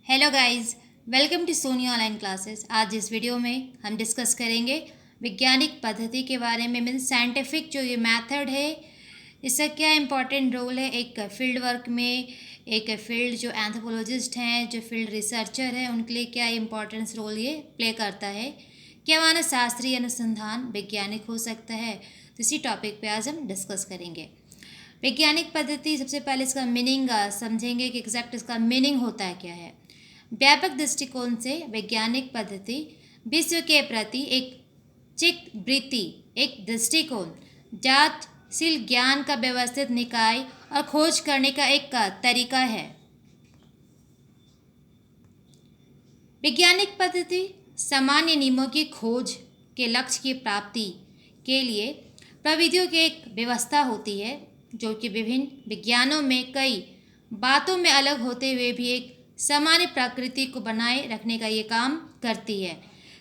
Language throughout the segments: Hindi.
Hello guys, welcome to Sony online classes. आज इस वीडियो में हम डिस्कस करेंगे वैज्ञानिक पद्धति के बारे में। मीन्स साइंटिफिक जो ये मेथड है, इसका क्या इंपॉर्टेंट रोल है एक फील्ड वर्क में। एक फील्ड जो एंथ्रोपोलॉजिस्ट हैं, जो फील्ड रिसर्चर हैं, उनके लिए क्या इंपॉर्टेंस रोल ये प्ले करता है। क्या माना शास्त्रीय अनुसंधान वैज्ञानिक हो सकता है, तो इसी टॉपिक पे आज हम डिस्कस करेंगे। वैज्ञानिक पद्धति, सबसे पहले इसका मीनिंग समझेंगे कि एग्जैक्ट इसका मीनिंग होता है क्या है। व्यापक दृष्टिकोण से वैज्ञानिक पद्धति विश्व के प्रति एक चित्त वृत्ति, एक दृष्टिकोण, जांचशील ज्ञान का व्यवस्थित निकाय और खोज करने का एक तरीका है। वैज्ञानिक पद्धति सामान्य नियमों की खोज के लक्ष्य की प्राप्ति के लिए प्रविधियों की एक व्यवस्था होती है, जो कि विभिन्न विज्ञानों में कई बातों में अलग होते हुए भी एक सामान्य प्रकृति को बनाए रखने का ये काम करती है।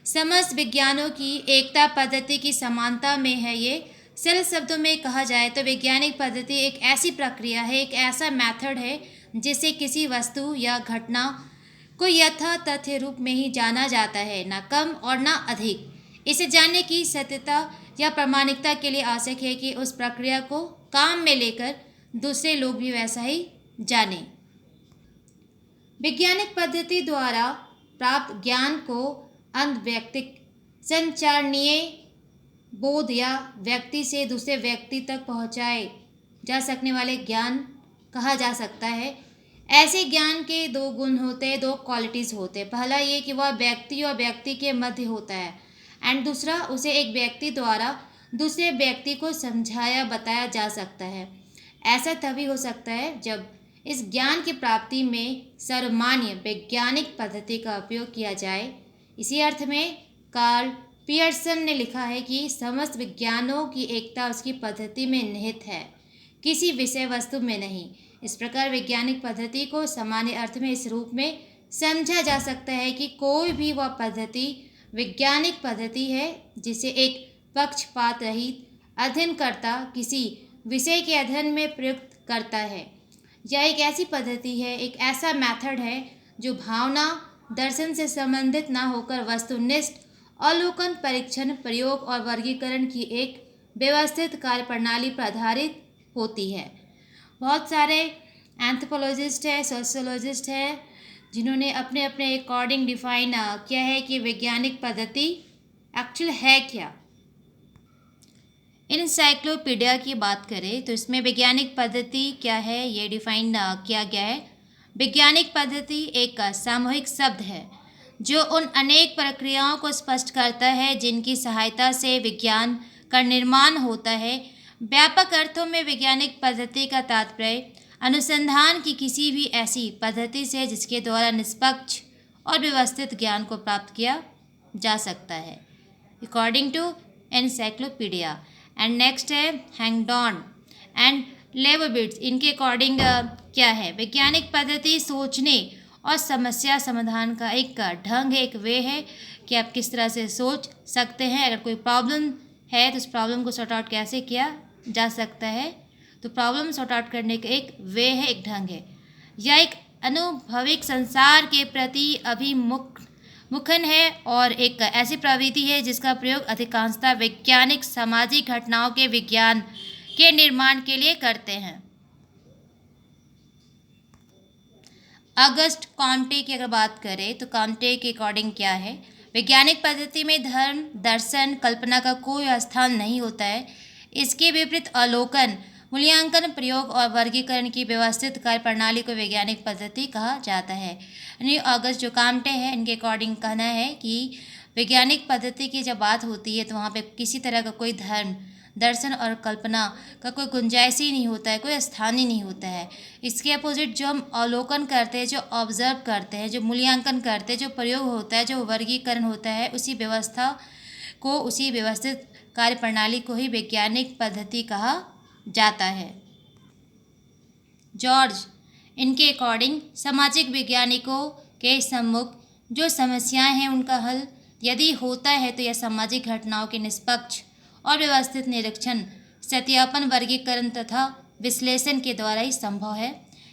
समस्त विज्ञानों की एकता पद्धति की समानता में है। ये सरल शब्दों में कहा जाए तो वैज्ञानिक पद्धति एक ऐसी प्रक्रिया है, एक ऐसा मेथड है जिससे किसी वस्तु या घटना को यथा तथ्य रूप में ही जाना जाता है, ना कम और ना अधिक। इसे जानने की सत्यता या प्रामाणिकता के लिए आवश्यक है कि उस प्रक्रिया को काम में लेकर दूसरे लोग भी वैसा ही जानें। वैज्ञानिक पद्धति द्वारा प्राप्त ज्ञान को अनवैयक्तिक संचारणीय बोध या व्यक्ति से दूसरे व्यक्ति तक पहुंचाए जा सकने वाले ज्ञान कहा जा सकता है। ऐसे ज्ञान के दो गुण होते हैं, दो क्वालिटीज़ होते हैं। पहला ये कि वह व्यक्ति और व्यक्ति के मध्य होता है, एंड दूसरा उसे एक व्यक्ति द्वारा दूसरे व्यक्ति को समझाया बताया जा सकता है। ऐसा तभी हो सकता है जब इस ज्ञान की प्राप्ति में सर्वमान्य वैज्ञानिक पद्धति का उपयोग किया जाए। इसी अर्थ में कार्ल पियर्सन ने लिखा है कि समस्त विज्ञानों की एकता उसकी पद्धति में निहित है, किसी विषय वस्तु में नहीं। इस प्रकार वैज्ञानिक पद्धति को सामान्य अर्थ में इस रूप में समझा जा सकता है कि कोई भी वह पद्धति वैज्ञानिक पद्धति है जिसे एक पक्षपात रहित अध्ययनकर्ता किसी विषय के अध्ययन में प्रयुक्त करता है। यह एक ऐसी पद्धति है, एक ऐसा मेथड है जो भावना दर्शन से संबंधित ना होकर वस्तुनिष्ठ अवलोकन, परीक्षण, प्रयोग और वर्गीकरण की एक व्यवस्थित कार्यप्रणाली पर आधारित होती है। बहुत सारे एंथ्रोपोलॉजिस्ट है, सोशियोलॉजिस्ट है, जिन्होंने अपने अपने अकॉर्डिंग डिफाइन किया है कि वैज्ञानिक पद्धति एक्चुअल है क्या। इनसाइक्लोपीडिया की बात करें तो इसमें वैज्ञानिक पद्धति क्या है ये डिफाइन किया गया है। वैज्ञानिक पद्धति एक सामूहिक शब्द है जो उन अनेक प्रक्रियाओं को स्पष्ट करता है जिनकी सहायता से विज्ञान का निर्माण होता है। व्यापक अर्थों में वैज्ञानिक पद्धति का तात्पर्य अनुसंधान की किसी भी ऐसी पद्धति से जिसके द्वारा निष्पक्ष और व्यवस्थित ज्ञान को प्राप्त किया जा सकता है, according to encyclopedia. And next है हैंगडॉन एंड लेबोविट्ज। इनके अकॉर्डिंग क्या है, वैज्ञानिक पद्धति सोचने और समस्या समाधान का एक ढंग है, एक वे है कि आप किस तरह से सोच सकते हैं। अगर कोई प्रॉब्लम है तो उस प्रॉब्लम को सॉर्ट आउट कैसे किया जा सकता है, तो प्रॉब्लम सॉर्ट आउट करने का एक वे है, एक ढंग है। यह एक अनुभविक संसार के प्रति अभिमुखन है और एक ऐसी प्रवृत्ति है जिसका प्रयोग अधिकांशतः वैज्ञानिक सामाजिक घटनाओं के विज्ञान के निर्माण के लिए करते हैं। अगस्ट कॉम्टे की अगर बात करें तो कॉम्टे के अकॉर्डिंग क्या है, वैज्ञानिक पद्धति में धर्म, दर्शन, कल्पना का कोई स्थान नहीं होता है। इसके विपरीत अवलोकन, मूल्यांकन, प्रयोग और वर्गीकरण की व्यवस्थित कार्यप्रणाली को वैज्ञानिक पद्धति कहा जाता है। यानी अगस्त जो कॉम्टे हैं, इनके अकॉर्डिंग कहना है कि वैज्ञानिक पद्धति की जब बात होती है तो वहाँ पे किसी तरह का कोई धर्म, दर्शन और कल्पना का कोई गुंजाइश ही नहीं होता है, कोई स्थान ही नहीं होता है। इसके अपोजिट जो हम अवलोकन करते हैं, जो ऑब्जर्व करते हैं, जो मूल्यांकन करते हैं, जो प्रयोग होता है, जो वर्गीकरण होता है, उसी व्यवस्था को, उसी व्यवस्थित कार्यप्रणाली को ही वैज्ञानिक पद्धति कहा जाता है। जॉर्ज, इनके अकॉर्डिंग सामाजिक वैज्ञानिकों के सम्मुख जो समस्याएं हैं उनका हल यदि होता है तो यह सामाजिक घटनाओं के निष्पक्ष और व्यवस्थित निरीक्षण, सत्यापन, वर्गीकरण तथा विश्लेषण के द्वारा ही संभव है।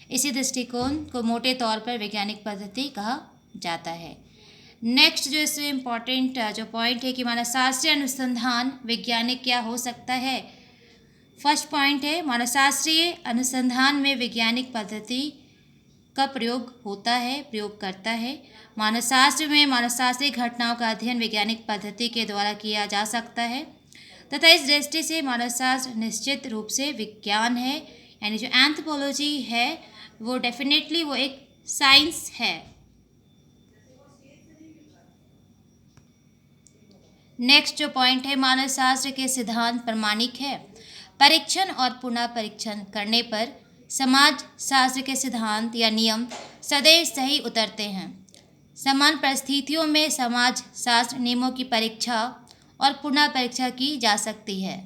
इसी दृष्टिकोण को मोटे तौर पर वैज्ञानिक पद्धति कहा जाता है। नेक्स्ट जो इससे इम्पॉर्टेंट जो पॉइंट है कि मानवशास्त्रीय अनुसंधान वैज्ञानिक क्या हो सकता है। फर्स्ट पॉइंट है मानवशास्त्रीय अनुसंधान में वैज्ञानिक पद्धति का प्रयोग होता है, प्रयोग करता है। मानवशास्त्र में मानवशास्त्रीय घटनाओं का अध्ययन वैज्ञानिक पद्धति के द्वारा किया जा सकता है तथा इस दृष्टि से मानवशास्त्र निश्चित रूप से विज्ञान है, यानी जो एंथ्रोपोलॉजी है वो डेफिनेटली वो एक साइंस है। नेक्स्ट जो पॉइंट है मानवशास्त्र के सिद्धांत प्रामाणिक है। परीक्षण और पुनः परीक्षण करने पर समाज शास्त्र के सिद्धांत या नियम सदैव सही उतरते हैं। समान परिस्थितियों में समाज शास्त्र नियमों की परीक्षा और पुनः परीक्षा की जा सकती है।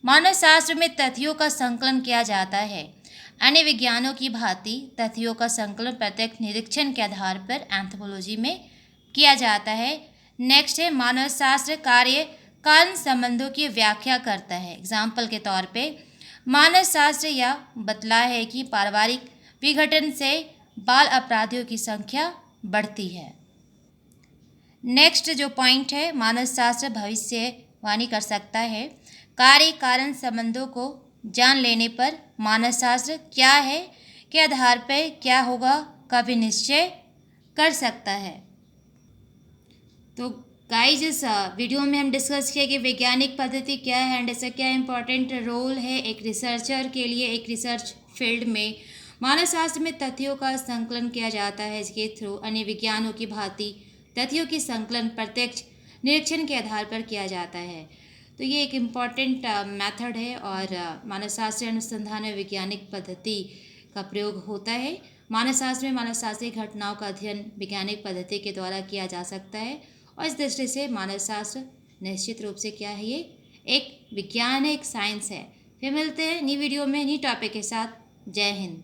मानवशास्त्र में तथ्यों का संकलन किया जाता है। अन्य विज्ञानों की भांति तथ्यों का संकलन प्रत्यक्ष निरीक्षण के आधार पर एंथ्रोपोलॉजी में किया जाता है। नेक्स्ट है मानवशास्त्र कार्य कारण संबंधों की व्याख्या करता है। एग्जाम्पल के तौर पे मानवशास्त्र यह बतला है कि पारिवारिक विघटन से बाल अपराधियों की संख्या बढ़ती है। नेक्स्ट जो पॉइंट है मानवशास्त्र भविष्यवाणी कर सकता है। कार्य कारण संबंधों को जान लेने पर मानवशास्त्र क्या है के आधार पर क्या होगा का भी निश्चय कर सकता है। तो गाइस इस वीडियो में हम डिस्कस किया कि वैज्ञानिक पद्धति क्या है एंड इसका क्या इंपॉर्टेंट रोल है एक रिसर्चर के लिए। एक रिसर्च फील्ड में मानवशास्त्र में तथ्यों का संकलन किया जाता है, इसके थ्रू अन्य विज्ञानों की भांति तथ्यों की संकलन प्रत्यक्ष निरीक्षण के आधार पर किया जाता है। तो ये एक इम्पॉर्टेंट मेथड है और मानवशास्त्रीय अनुसंधान में वैज्ञानिक पद्धति का प्रयोग होता है। मानवशास्त्र में मानवशास्त्रीय घटनाओं का अध्ययन वैज्ञानिक पद्धति के द्वारा किया जा सकता है और इस दृष्टि से मानवशास्त्र निश्चित रूप से क्या है, ये एक विज्ञान है, एक साइंस है। फिर मिलते हैं नई वीडियो में नई टॉपिक के साथ। जय हिंद।